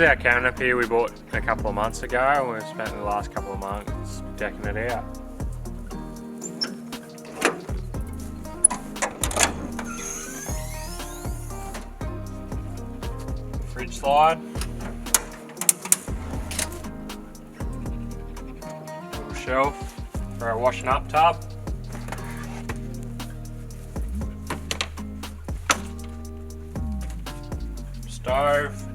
our Canopy we bought a couple of months ago, and we've spent the last couple of months decking it out. Fridge slide. Little shelf for our washing up tub. Stove.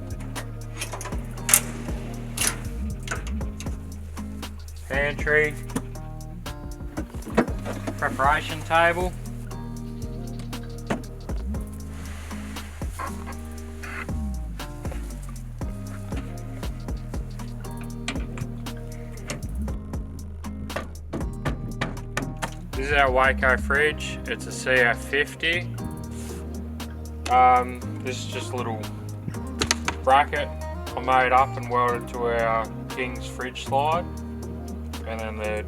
Pantry. Preparation table. This is our Waco fridge. It's a CF50. This is just a little bracket I made up and welded to our King's fridge slide, and then the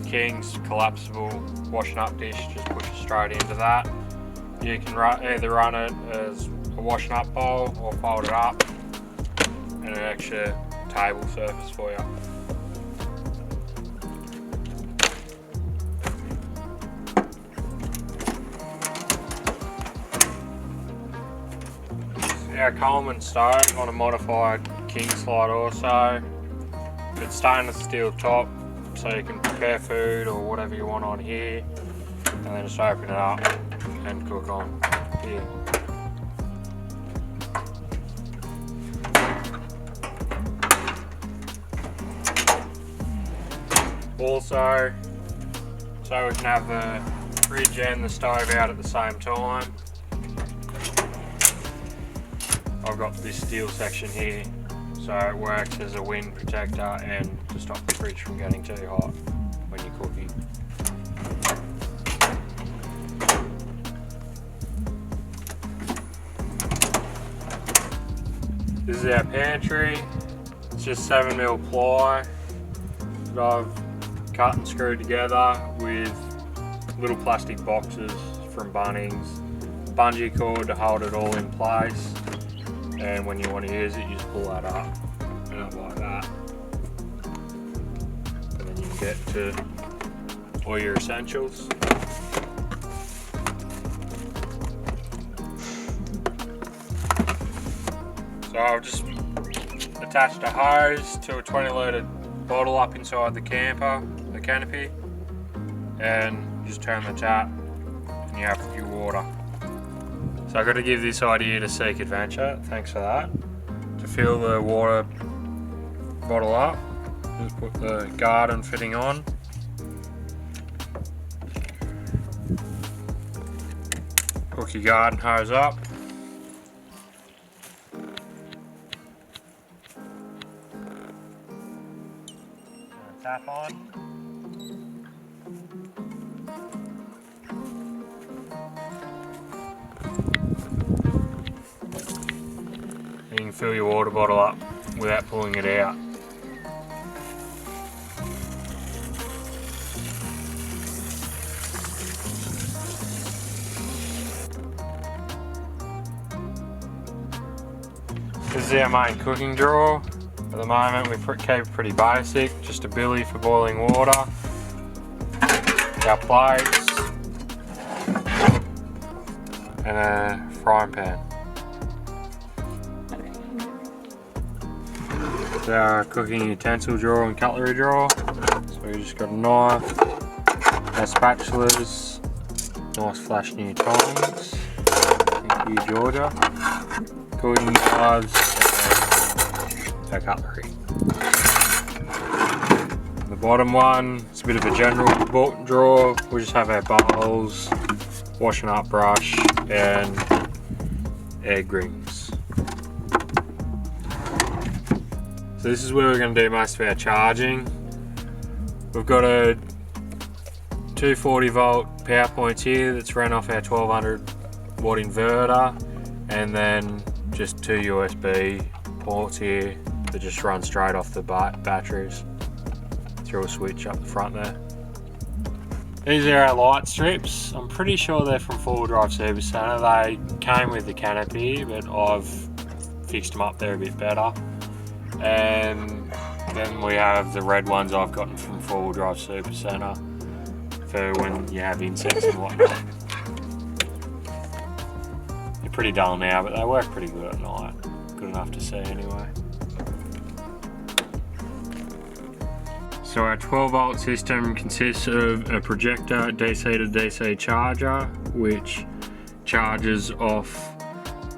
King's collapsible washing up dish just pushes straight into that. You can either run it as a washing up bowl or fold it up, and an extra table surface for you. Our Coleman stove on a modified King slide also. It's stainless steel top, so you can prepare food or whatever you want on here, and then just open it up and cook on here. Also, so we can have the fridge and the stove out at the same time, I've got this steel section here, so it works as a wind protector and to stop the fridge from getting too hot when you're cooking. This is our pantry. It's just 7mm ply that I've cut and screwed together with little plastic boxes from Bunnings, bungee cord to hold it all in place. And when you want to use it, you just pull that up and up like that, and then you can get to all your essentials. So I've just attached a hose to a 20-litre bottle up inside the Canopy, and you just turn the tap and you have your water. So I've got to give this idea to Seek Adventure, thanks for that. To fill the water bottle up, just put the garden fitting on. Hook your garden hose up. Tap on. You can fill your water bottle up without pulling it out. This is our main cooking drawer. At the moment we keep it pretty basic, just a billy for boiling water, our plates, and a frying pan. Our cooking utensil drawer and cutlery drawer. So we just got a knife, our spatulas, nice flash new tongs, thank you Georgia, cooking knives, and our cutlery. The bottom one, it's a bit of a general drawer. We just have our bowls, washing up brush, and egg rings. So this is where we're going to do most of our charging. We've got a 240 volt power points here that's run off our 1200 watt inverter, and then just two USB ports here that just run straight off the batteries through a switch up the front there. These are our light strips. I'm pretty sure they're from 4 Drive Service Centre. They came with the Canopy, but I've fixed them up there a bit better. and then we have the red ones I've gotten from 4-wheel drive super center for when you have insects and whatnot. They're pretty dull now, but they work pretty good at night. Good enough to see anyway. So our 12-volt system consists of a projector DC to DC charger, which charges off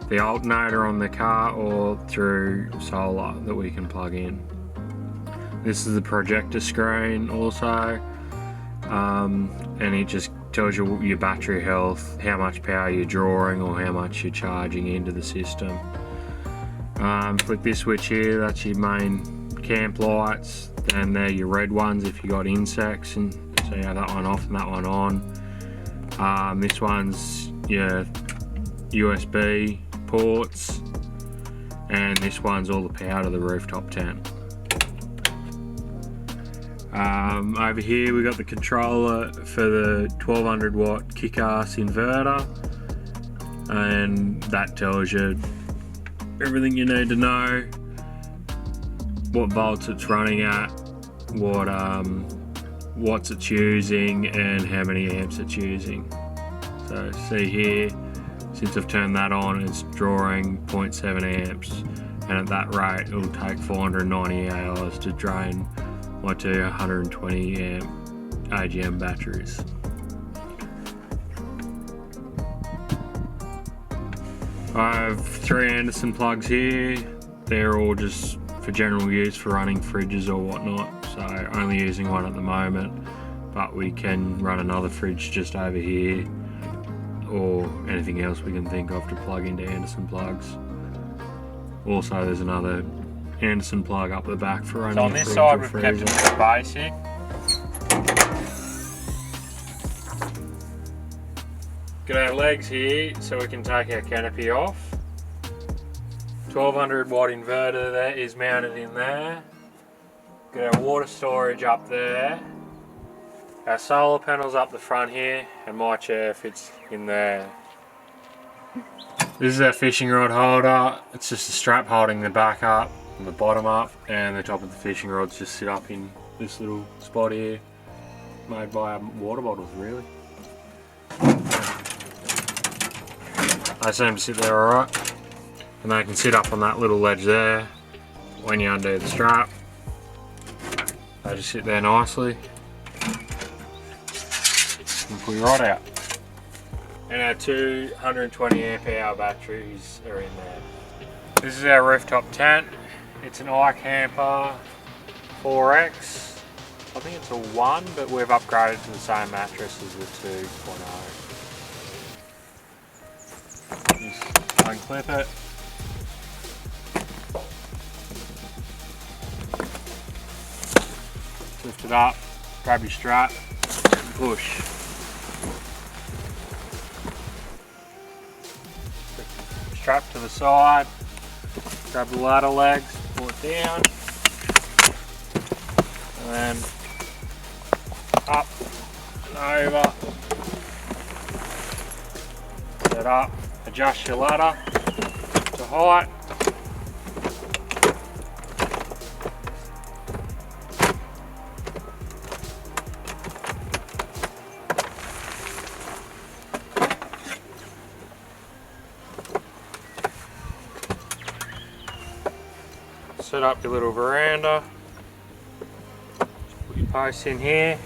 the alternator on the car or through solar that we can plug in. This is the projector screen also, and it just tells you your battery health, how much power you're drawing or how much you're charging into the system. Flick this switch here, that's your main camp lights, and they're your red ones if you got insects, and so you have that one off and that one on. This one's your USB ports, and this one's all the power to the rooftop tent. Over here we got the controller for the 1200 watt kick-ass inverter, and that tells you everything you need to know, what volts it's running at, what watts it's using, and how many amps it's using. So see here, since I've turned that on, it's drawing 0.7 amps, and at that rate it'll take 490 hours to drain my 220 amp AGM batteries. I have 3 Anderson plugs here. They're all just for general use for running fridges or whatnot, so only using one at the moment, but we can run another fridge just over here or anything else we can think of to plug into Anderson plugs. Also there's another Anderson plug up the back for running. So on this side we've kept it pretty basic. Got our legs here so we can take our canopy off. 1200 watt inverter there is mounted in there. Got our water storage up there. Our solar panels up the front here, and my chair fits in there. This is our fishing rod holder. It's just a strap holding the back up and the bottom up, and the top of the fishing rods just sit up in this little spot here, made by water bottles really. They seem to sit there alright, and they can sit up on that little ledge there when you undo the strap. They just sit there nicely and pull your rod out. And our 220 amp hour batteries are in there. This is our rooftop tent. It's an iCamper 4X. I think it's a 1, but we've upgraded to the same mattress as the 2.0. Just unclip it. Lift it up, grab your strap, and push. Strap to the side, grab the ladder legs, pull it down, and then up and over, set up, adjust your ladder to height, set up your little veranda, put your posts in here,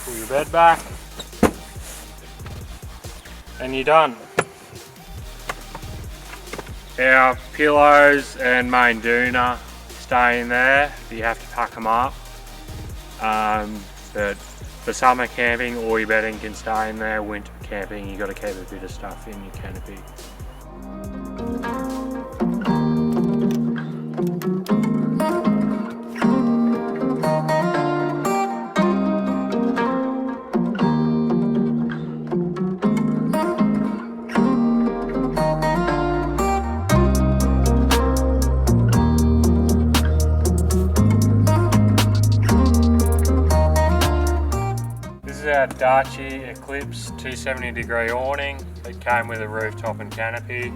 pull your bed back, and you're done. Our pillows and main doona stay in there, but you have to pack them up. But For summer camping, all your bedding can stay in there. Winter camping, you got to keep a bit of stuff in your canopy. This is our Darchi Eclipse 270-degree awning. It came with a rooftop and canopy.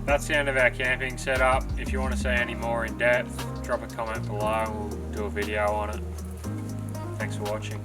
That's the end of our camping setup. If you want to see any more in depth, drop a comment below and we'll do a video on it. Thanks for watching.